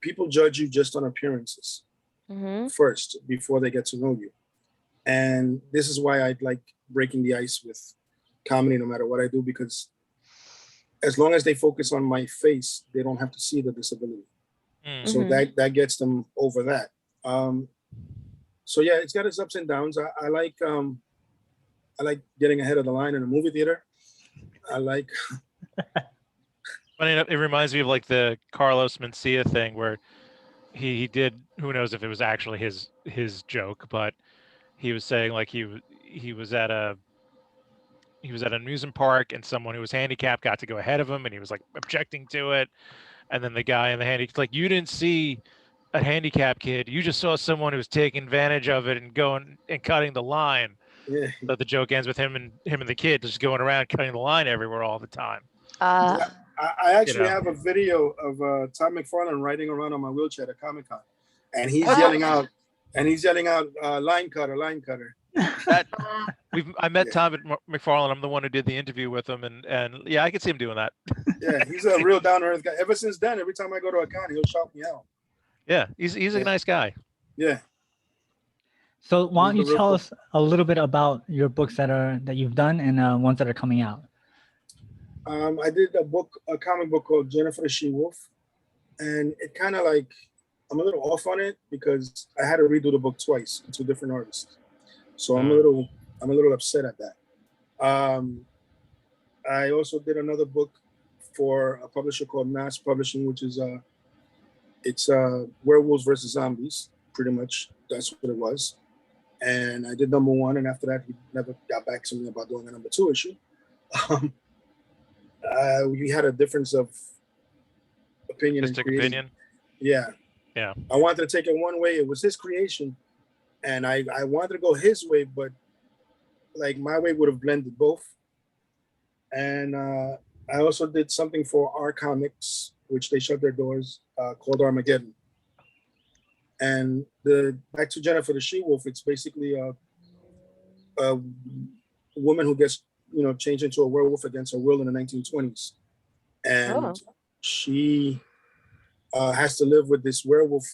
people judge you just on appearances first before they get to know you. And this is why I like breaking the ice with comedy, no matter what I do, because as long as they focus on my face, they don't have to see the disability. So that gets them over that. So yeah, it's got its ups and downs. I like getting ahead of the line in a movie theater. I like. Funny enough, it reminds me of like the Carlos Mencia thing where he did. Who knows if it was actually his joke, but he was saying like he was at an amusement park and someone who was handicapped got to go ahead of him and he was like objecting to it, and then the guy in the like, you didn't see a handicapped kid, you just saw someone who was taking advantage of it and going and cutting the line. Yeah. So the joke ends with him and the kid just going around cutting the line everywhere all the time. I actually have a video of Todd McFarlane riding around on my wheelchair at Comic-Con, and he's yelling out, line cutter. I met Todd McFarlane. I'm the one who did the interview with him, and yeah, I could see him doing that. Yeah, he's a real down to earth guy. Ever since then, every time I go to a con, he'll shout me out. Yeah, he's a nice guy. Yeah. So why don't you tell us a little bit about your books that you've done and ones that are coming out? I did a comic book called Jennifer the She-Wolf, and it kind of like I'm a little off on it because I had to redo the book twice to different artists. So I'm a little upset at that. I also did another book for a publisher called Mass Publishing, which is it's werewolves versus zombies, pretty much. That's what it was. And I did number 1, and after that, he never got back to me about doing a number 2 issue. We had a difference of opinion. Opinion. Yeah. Yeah. I wanted to take it one way. It was his creation, and I wanted to go his way, but like my way would have blended both. And I also did something for our comics, which they shut their doors, called Armageddon. And back to Jennifer the She-Wolf, it's basically a woman who gets, changed into a werewolf against her will in the 1920s. And she has to live with this werewolf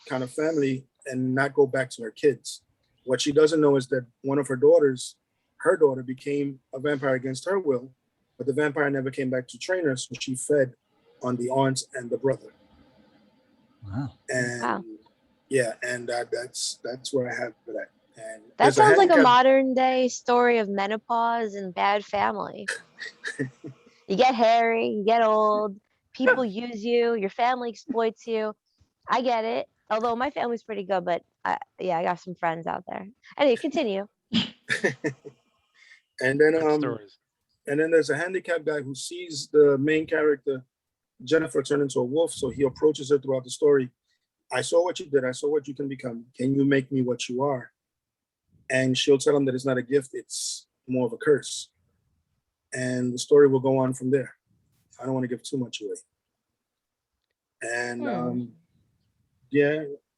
kind of family and not go back to her kids. What she doesn't know is that one of her daughter became a vampire against her will, but the vampire never came back to train her, so she fed on the aunt and the brother. Wow. And yeah, and that's where I have that. And that sounds like a modern day story of menopause and bad family. You get hairy, you get old, people use you, your family exploits you. I get it. Although my family's pretty good, but I got some friends out there. Anyway, continue. And then there's a handicapped guy who sees the main character, Jennifer, turn into a wolf. So he approaches her throughout the story. I saw what you did. I saw what you can become. Can you make me what you are? And she'll tell him that it's not a gift. It's more of a curse. And the story will go on from there. I don't want to give too much away. And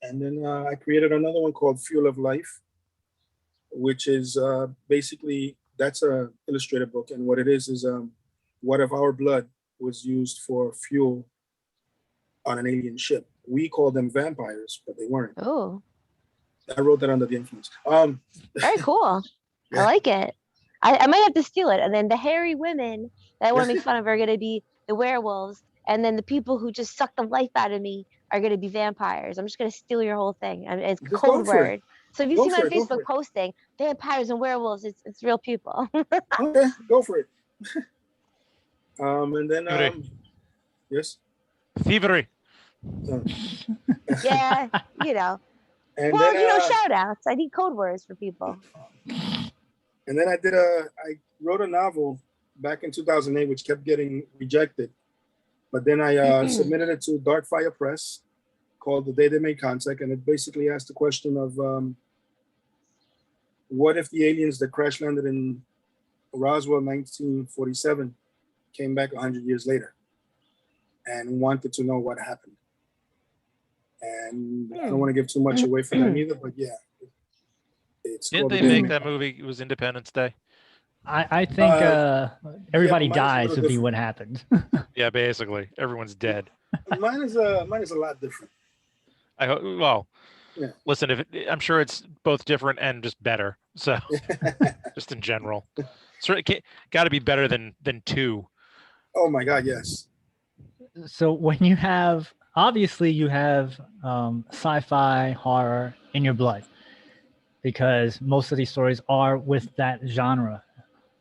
and then I created another one called Fuel of Life, which is basically, that's a illustrated book. And what it is what if our blood was used for fuel on an alien ship? We call them vampires, but they weren't. Oh. I wrote that under the influence. Very cool. Yeah. I like it. I might have to steal it. And then the hairy women that I want to make fun of are going to be the werewolves. And then the people who just suck the life out of me are going to be vampires. I'm just going to steal your whole thing. It's a code word. So if you see my Facebook posting vampires and werewolves, it's real people. Okay, go for it. And then, yes? Thievery. Yeah, And well, then, shout outs. I need code words for people. And then I wrote a novel back in 2008, which kept getting rejected. But then I submitted it to Darkfire Press, called The Day They Made Contact. And it basically asked the question of what if the aliens that crash landed in Roswell 1947 came back 100 years later and wanted to know what happened. And I don't want to give too much away from them either, but yeah. Didn't they make that movie? It was Independence Day. I think everybody dies would be what happened. Yeah, basically everyone's dead. Mine is a lot different. Yeah. Listen, I'm sure it's both different and just better. So, just in general, so it got to be better than 2. Oh my God, yes. So when you have, obviously you have sci-fi, horror in your blood, because most of these stories are with that genre.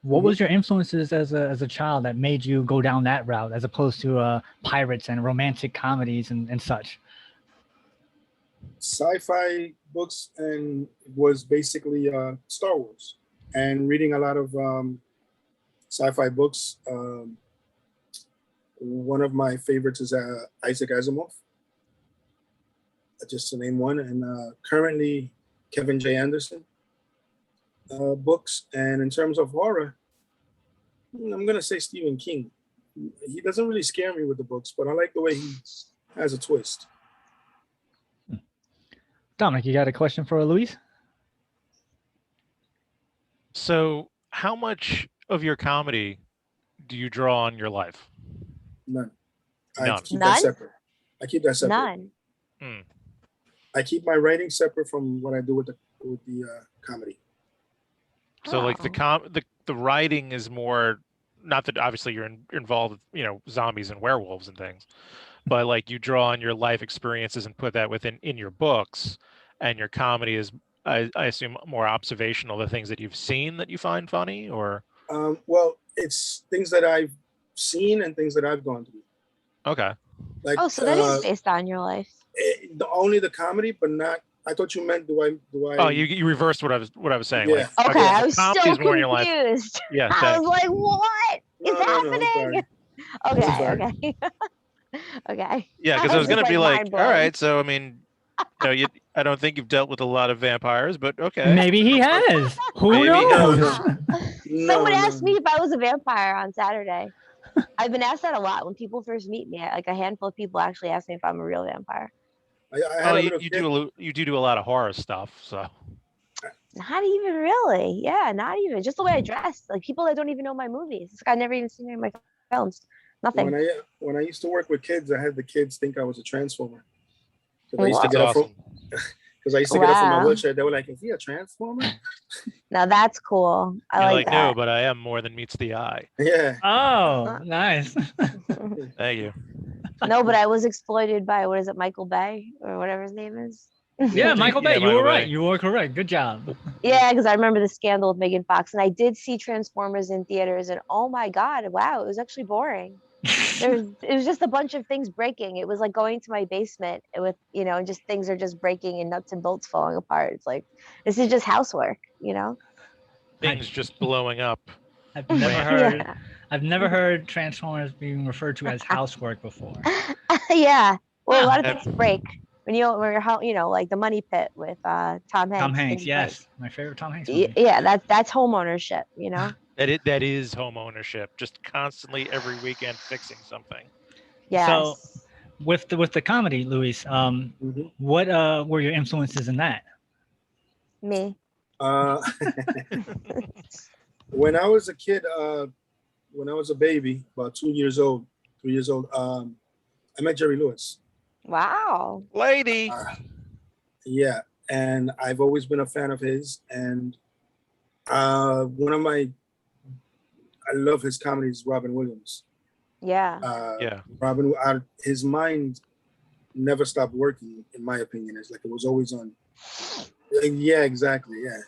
What was your influences as a child that made you go down that route, as opposed to pirates and romantic comedies and such? Sci-fi books, and was basically Star Wars, and reading a lot of sci-fi books. One of my favorites is Isaac Asimov, just to name one, and currently Kevin J. Anderson books. And in terms of horror, I'm gonna say Stephen King. He doesn't really scare me with the books, but I like the way he has a twist. Dominic, you got a question for Luis? So how much of your comedy do you draw on your life? None. None. I keep that separate. None. I keep my writing separate from what I do with the comedy. So like the writing is more, not that obviously you're involved with, zombies and werewolves and things, but like you draw on your life experiences and put that in your books, and your comedy is, I assume, more observational, the things that you've seen that you find funny, or? Well, it's things that I've seen and things that I've gone through. Okay. Like, Oh, so that is based on your life. only the comedy, but not. I thought you meant do I? Oh, you reversed what I was saying. Yeah. Like, Okay, I was so comedy's more in your life. confused. Yeah, I was like, what is happening? Okay. Okay. Yeah, because I was just, gonna be like, mind all blown. right, so I mean, I don't think you've dealt with a lot of vampires, but okay. Maybe he has. Who Maybe. knows? Someone asked me if I was a vampire on Saturday. I've been asked that a lot when people first meet me. Like a handful of people actually ask me if I'm a real vampire. You do a lot of horror stuff, so. Not even really. Yeah, not even. Just the way I dress. Like people that don't even know my movies. It's like I've never even seen any of my films. Nothing. When I used to work with kids, I had the kids think I was a transformer. Wow. I used to get up from my wheelchair. They were like, "Is he a transformer?" Now that's cool. I like that. No, but I am more than meets the eye. Yeah. Oh, nice. Thank you. No, but I was exploited by, what is it, Michael Bay or whatever his name is? Yeah, Michael Bay. You Michael were right. Bay. You were correct. Good job. Yeah, because I remember the scandal with Megan Fox, and I did see Transformers in theaters, and oh my God, wow, it was actually boring. It was just a bunch of things breaking. It was like going to my basement with, and just things are just breaking and nuts and bolts falling apart. It's like, this is just housework, Things just blowing up. I've never heard. Yeah. I've never heard Transformers being referred to as housework before. Yeah. Well, a lot of things break when you're like the Money Pit with Tom Hanks. Tom Hanks, yes, my favorite Tom Hanks movie. Yeah, that's home ownership, That is home ownership. Just constantly every weekend fixing something. Yes. So with the comedy, Luis, what were your influences in that? Me. When I was a kid, when I was a baby, about 3 years old, I met Jerry Lewis. Wow. Lady. Yeah, and I've always been a fan of his, and I love his comedies, Robin Williams. Yeah. Robin, his mind never stopped working, in my opinion. It's like it was always on. Yeah, exactly. Yeah.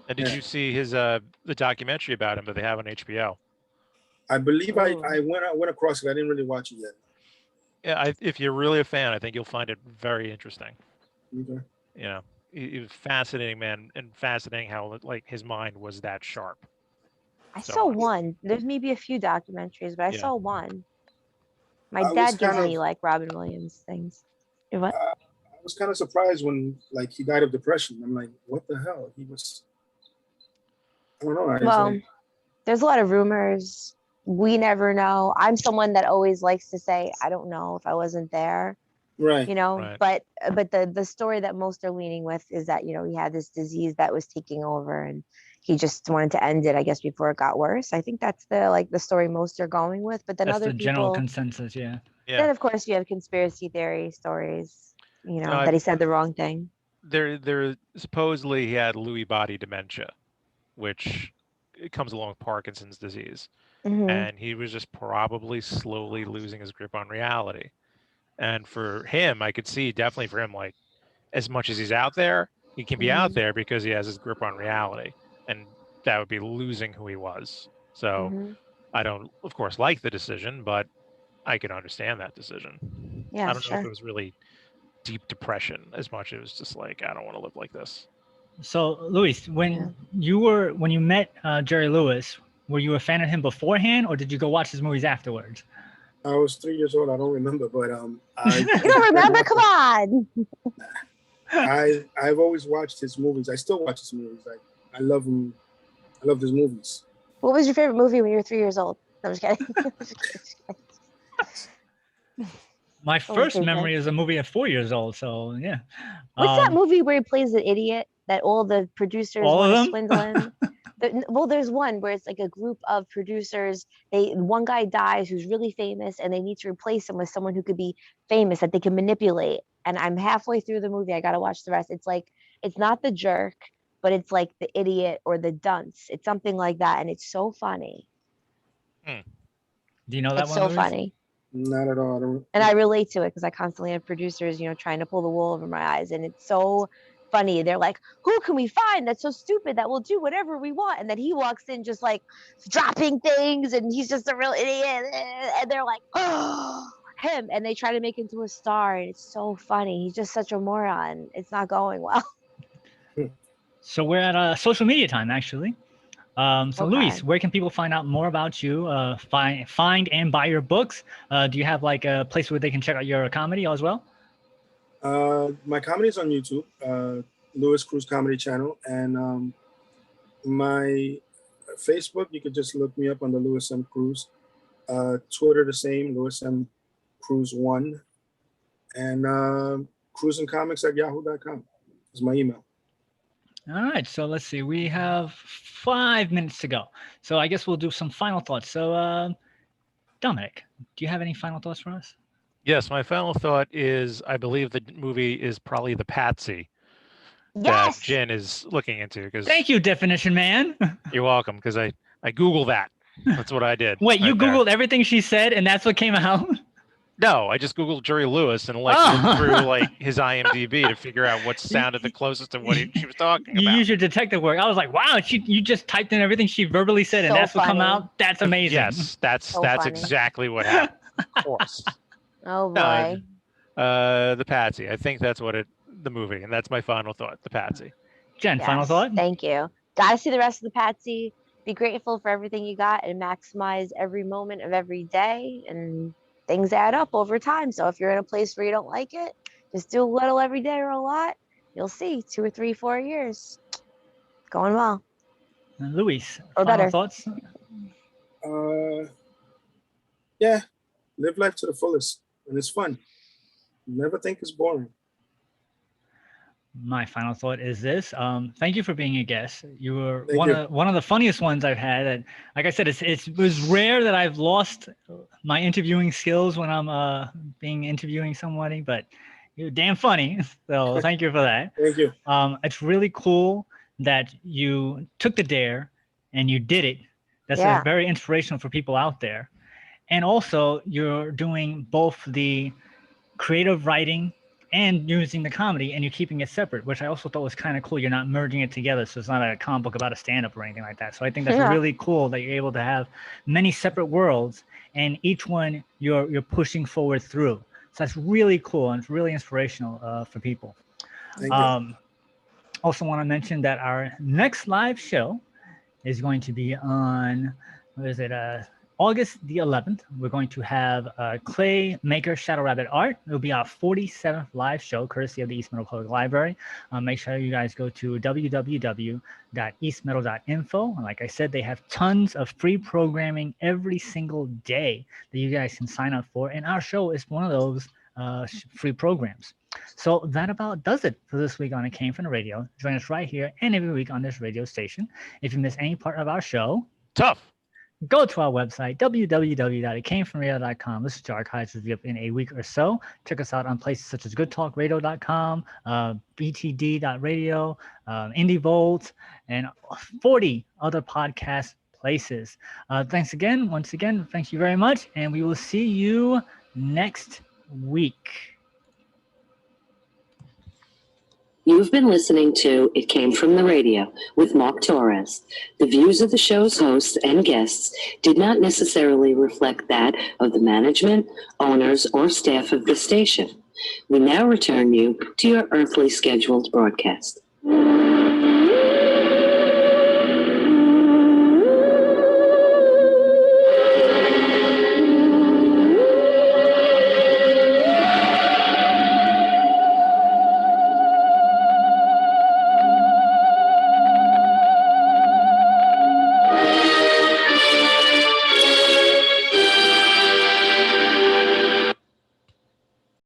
And did you see his the documentary about him that they have on HBO? I believe I went across it. I didn't really watch it yet. Yeah, if you're really a fan, I think you'll find it very interesting. Okay. He was a fascinating man, and fascinating how like his mind was that sharp. I saw one. There's maybe a few documentaries, but I saw one. My dad gives me like Robin Williams things. What? I was kind of surprised when he died of depression. I'm like, what the hell? He was. I don't know. Well, there's a lot of rumors. We never know. I'm someone that always likes to say, I don't know if I wasn't there. Right. Right. But the story that most are leaning with is that, he had this disease that was taking over and he just wanted to end it, I guess, before it got worse. I think that's the story most are going with. But then that's other the people, general consensus, yeah. Then of course you have conspiracy theory stories, that he said the wrong thing. There supposedly he had Lewy body dementia, which it comes along with Parkinson's disease. Mm-hmm. And he was just probably slowly losing his grip on reality. And for him, I could see definitely for him, like as much as he's out there, he can be out there because he has his grip on reality. And that would be losing who he was. So I don't, of course, like the decision, but I can understand that decision. Yeah, I don't know if it was really deep depression as much as it was just like, I don't want to live like this. So, Luis, when you met Jerry Lewis, were you a fan of him beforehand, or did you go watch his movies afterwards? I was 3 years old. I don't remember, but you don't remember? Come on. I've always watched his movies. I still watch his movies. I love him. I love his movies. What was your favorite movie when you were 3 years old? No, I'm just kidding. My first memory is a movie at 4 years old. So yeah. What's that movie where he plays an idiot that all the producers want to swindle him? Well, there's one where it's like a group of producers. One guy dies who's really famous, and they need to replace him with someone who could be famous that they can manipulate. And I'm halfway through the movie. I got to watch the rest. It's like, it's not The Jerk, but it's like The Idiot or The Dunce. It's something like that, and it's so funny. Do you know that it's one? So funny. Not at all. I don't. And I relate to it because I constantly have producers, trying to pull the wool over my eyes. And it's so funny. They're like, who can we find that's so stupid that will do whatever we want? And then he walks in just like dropping things and he's just a real idiot. And they're like, oh, him. And they try to make him into a star. And it's so funny. He's just such a moron. It's not going well. So we're at social media time, actually. So Luis, where can people find out more about you, find and buy your books? Do you have like a place where they can check out your comedy as well? My comedy is on YouTube, Luis Cruz Comedy Channel, and my Facebook, you could just look me up under Luis M. Cruz. Twitter, the same, Luis M. Cruz 1, and cruisingcomics@yahoo.com is my email. All right, so let's see. We have 5 minutes to go. So I guess we'll do some final thoughts. So Dominic, do you have any final thoughts for us? Yes, my final thought is I believe the movie is probably The Patsy Yes. that Jen is looking into. Thank you, Definition Man. You're welcome, because I Googled that. That's what I did. Wait, you right there. Googled everything she said and that's what came out? No, I just Googled Jerry Lewis and looked through like his IMDb to figure out what sounded the closest to what she was talking You about. use your detective work. I was like, wow, you just typed in everything she verbally said and So that's what come funny. out? That's amazing. Yes, that's So funny. exactly what happened. Of course. Oh No, boy. The Patsy. I think that's what the movie, and that's my final thought. The Patsy. Jen, final Yes, thought? Thank you. Gotta see the rest of the Patsy. Be grateful for everything you got and maximize every moment of every day. And things add up over time. So if you're in a place where you don't like it, just do a little every day or a lot. You'll see 2 or 3, 4 years. It's going well. Luis, Or final better. thoughts? Yeah, live life to the fullest, and it's fun. Never think it's boring. My final thought is this. Thank you for being a guest. You were Thank you. one of the funniest ones I've had. And like I said, it was rare that I've lost my interviewing skills when I'm interviewing somebody, but you're damn funny. So thank you for that. Thank you. It's really cool that you took the dare and you did it. That's Yeah. very inspirational for people out there. And also you're doing both the creative writing and using the comedy, and you're keeping it separate, which I also thought was kind of cool. You're not merging it together, so it's not a comic book about a stand-up or anything like that. So I think that's Yeah. really cool that you're able to have many separate worlds, and each one you're pushing forward through. So that's really cool, and it's really inspirational for people. Thank you. Also want to mention that our next live show is going to be on, August the 11th. We're going to have Clay Maker Shadow Rabbit Art. It'll be our 47th live show, courtesy of the East Meadow Public Library. Make sure you guys go to www.eastmeadow.info. And like I said, they have tons of free programming every single day that you guys can sign up for. And our show is one of those free programs. So that about does it for this week on It Came From the Radio. Join us right here and every week on this radio station. If you miss any part of our show, Tough. go to our website, www.itcamefromradio.com. Listen to archives will be up in a week or so. Check us out on places such as goodtalkradio.com, btd.radio, Indie Volt, and 40 other podcast places. Thanks again. Once again, thank you very much. And we will see you next week. You've been listening to It Came From the Radio with Mark Torres. The views of the show's hosts and guests did not necessarily reflect that of the management, owners, or staff of the station. We now return you to your earthly scheduled broadcast.